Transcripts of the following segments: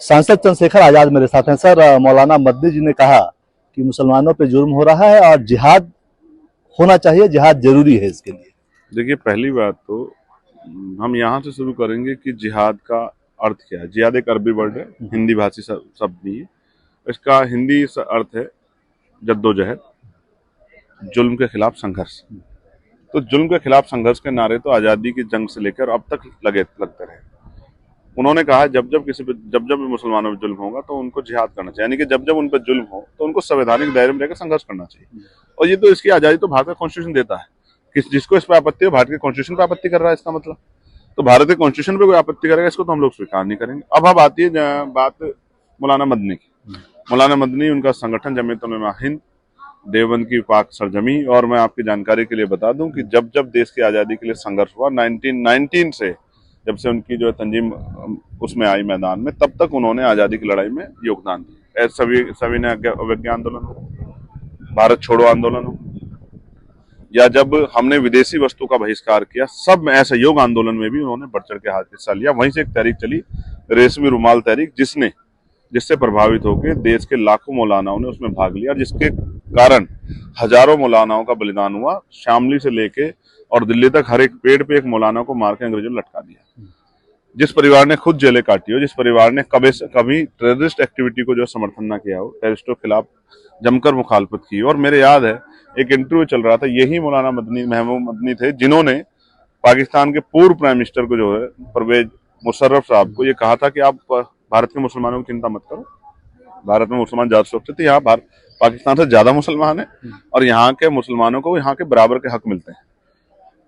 सांसद चंद्रशेखर आजाद मेरे साथ हैं। सर, मौलाना मदनी जी ने कहा कि मुसलमानों पे जुर्म हो रहा है और जिहाद होना चाहिए, जिहाद जरूरी है इसके लिए। देखिए, पहली बात तो हम यहाँ से शुरू करेंगे कि जिहाद का अर्थ क्या है। जिहाद एक अरबी वर्ड है, हिंदी भाषी शब्द नहीं है। इसका हिंदी अर्थ है जद्दोजहद, जुल्म के खिलाफ संघर्ष। तो जुल्म के खिलाफ संघर्ष के नारे तो आज़ादी की जंग से लेकर अब तक लगते रहे। उन्होंने कहा जब जब मुसलमानों पर जुल्म होगा तो उनको जिहाद करना चाहिए, यानी कि जब जब उन पर जुल्म हो तो उनको संवैधानिक दायरे में रहकर संघर्ष करना चाहिए। और ये तो इसकी आज़ादी तो भारत का कॉन्स्टिट्यूशन देता है। जिसको इस पर आपत्ति है, भारत के कॉन्स्टिट्यूशन पर आपत्ति कर रहा है, इसका मतलब तो भारत के कॉन्स्टिट्यूशन पे कोई आपत्ति करेगा, इसको तो हम लोग स्वीकार नहीं करेंगे। अब आती है बात मौलाना मदनी की। मौलाना मदनी, उनका संगठन जमीयत उलमा हिंद, देवबंद की पाक सरजमी। और मैं आपकी जानकारी के लिए बता दूं कि जब जब देश की आज़ादी के लिए संघर्ष हुआ 1919 से, जब से उनकी जो तंजीम उसमें आई मैदान में, तब तक उन्होंने आज़ादी की लड़ाई में योगदान दिया। सविनय अवज्ञा आंदोलन हो, भारत छोड़ो आंदोलन हो, या जब हमने विदेशी वस्तु का बहिष्कार किया, सब में असहयोग आंदोलन में भी उन्होंने बढ़ चढ़ के हिस्सा लिया। वहीं से एक तहरीक चली, रेशमी रुमाल तहरीक, जिससे प्रभावित होकर देश के लाखों मौलानाओं ने उसमें भाग लिया, जिसके कारण हजारों मौलानाओं का बलिदान हुआ। शामली से लेके और दिल्ली तक हर एक पेड़ पे एक मौलाना को मार के अंग्रेजों ने लटका दिया। जिस परिवार ने खुद जेलें काटी हो, जिस परिवार ने कभी टेररिस्ट एक्टिविटी को जो समर्थन ना किया हो, टेररिस्टों के खिलाफ जमकर मुखालफत की। और मेरे याद है एक इंटरव्यू चल रहा था, यही मौलाना महमूद मदनी थे जिन्होंने पाकिस्तान के पूर्व प्राइम मिनिस्टर को जो है परवेज मुशर्रफ साहब को ये कहा था कि आप भारत के मुसलमानों की चिंता मत करो, भारत में मुसलमान ज्यादा सुरक्षित है, यहाँ पाकिस्तान से ज्यादा मुसलमान है और यहाँ के मुसलमानों को यहाँ के बराबर के हक मिलते हैं।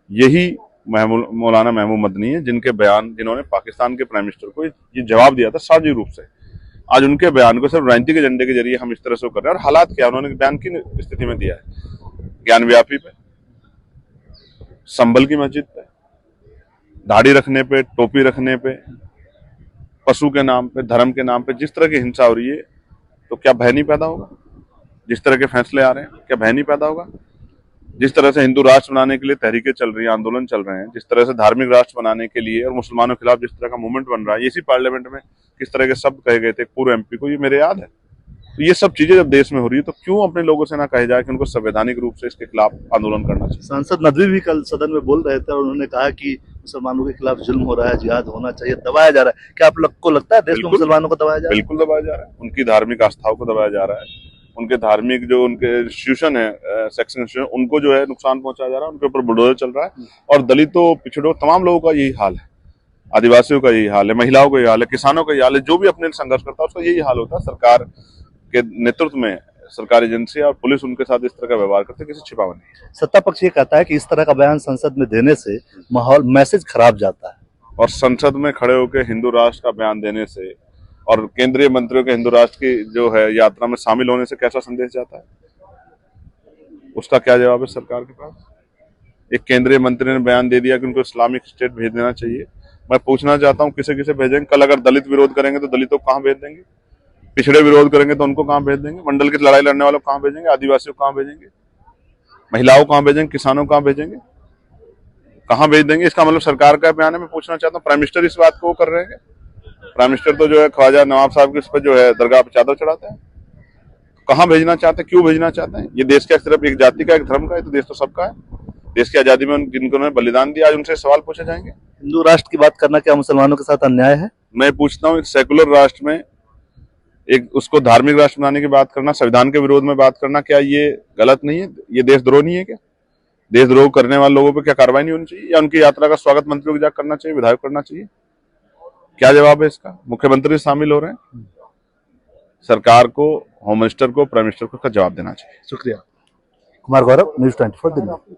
यही मौलाना महमूद मदनी है जिन्होंने पाकिस्तान के प्राइम मिनिस्टर को ये जवाब दिया था सार्वजनिक रूप से। आज उनके बयान को सिर्फ राजनीतिक एजेंडे के जरिए हम इस तरह से कर रहे हैं। और हालात क्या उन्होंने बयान की स्थिति में दिया है, ज्ञान व्यापी पे, संभल की मस्जिद पे, दाढ़ी रखने पे, टोपी रखने पे, पशु के नाम पे, धर्म के नाम पे जिस तरह की हिंसा हो रही है, तो क्या भय नहीं पैदा होगा? जिस तरह के फैसले आ रहे हैं, क्या भय नहीं पैदा होगा? जिस तरह से हिंदू राष्ट्र बनाने के लिए तहरीकें चल रही हैं, आंदोलन चल रहे हैं, जिस तरह से धार्मिक राष्ट्र बनाने के लिए और मुसलमानों के खिलाफ जिस तरह का मूवमेंट बन रहा है, इसी पार्लियामेंट में किस तरह के शब्द कहे गए थे पूर्व एमपी को, ये मेरे याद है। तो ये सब चीजें जब देश में हो रही है तो क्यों अपने लोगों से ना कहे जाए कि उनको संवैधानिक रूप से इसके खिलाफ आंदोलन करना चाहिए। सांसद नदवी भी कल सदन में बोल रहे थे और उन्होंने कहा कि मुसलमानों के खिलाफ जुल्म हो रहा है, जिहाद होना चाहिए, दबाया जा रहा है। क्या आप लोग को लगता है देश में मुसलमानों को दबाया जा रहा है? बिल्कुल दबाया जा रहा है। उनकी धार्मिक आस्थाओं को दबाया जा रहा है, उनके धार्मिक जो उनके इंस्टीट्यूशन है, सेक्शन इंस्टीट्यूशन, उनको जो है नुकसान पहुंचाया जा रहा है, उनके ऊपर बुलडोजर चल रहा है। और दलितों, पिछड़ों, तमाम लोगों का यही हाल है, आदिवासियों का यही हाल है, महिलाओं का यही हाल है, किसानों का यही हाल है। जो भी अपने संघर्ष करता है उसका यही हाल होता है। सरकार के नेतृत्व में सरकारी एजेंसी और पुलिस उनके साथ इस तरह का व्यवहार करते, किसी छिपावा नहीं। सत्ता पक्ष ये कहता है कि इस तरह का बयान संसद में देने से माहौल, मैसेज खराब जाता है। और संसद में खड़े होकर हिंदू राष्ट्र का बयान देने से और केंद्रीय मंत्रियों के हिंदू राष्ट्र की जो है यात्रा में शामिल होने से कैसा संदेश जाता है, उसका क्या जवाब है सरकार के पास? एक केंद्रीय मंत्री ने बयान दे दिया कि उनको इस्लामिक स्टेट भेज देना चाहिए। मैं पूछना चाहता हूँ किसे किसे भेजेंगे? कल अगर दलित विरोध करेंगे तो दलितों को कहाँ भेज देंगे? पिछड़े विरोध करेंगे तो उनको कहाँ भेज देंगे? मंडल की लड़ाई लड़ने वालों को कहाँ भेजेंगे? आदिवासियों को कहाँ भेजेंगे? महिलाओं को कहाँ भेजेंगे? किसानों को कहाँ भेजेंगे? कहाँ भेज देंगे? इसका मतलब सरकार का बयान है। मैं पूछना चाहता हूँ, प्राइम मिनिस्टर इस बात को कर रहे हैं? प्राइम मिनिस्टर तो जो है ख्वाजा नवाब साहब के उस पर जो है दरगाह पर चादर चढ़ाते हैं। कहाँ भेजना चाहते हैं? क्यों भेजना चाहते हैं? ये देश का सिर्फ एक जाति का, एक धर्म का है? तो देश तो सबका है। देश की आजादी में जिनको बलिदान दिया, आज उनसे सवाल पूछे जाएंगे। हिंदू राष्ट्र की बात करना क्या मुसलमानों के साथ अन्याय है? मैं पूछता हूँ, एक सेकुलर राष्ट्र में एक उसको धार्मिक राष्ट्र बनाने की बात करना, संविधान के विरोध में बात करना, क्या ये गलत नहीं है? ये देशद्रोह नहीं है क्या? देशद्रोह करने वाले लोगों पर क्या कार्रवाई नहीं होनी चाहिए? या उनकी यात्रा का स्वागत मंत्रियों को जाकर करना चाहिए, विधायक करना चाहिए? क्या जवाब है इसका? मुख्यमंत्री शामिल हो रहे हैं। सरकार को, होम मिनिस्टर को, प्राइम मिनिस्टर को जवाब देना चाहिए। शुक्रिया। कुमार गौरव, न्यूज़ 24 दिल्ली।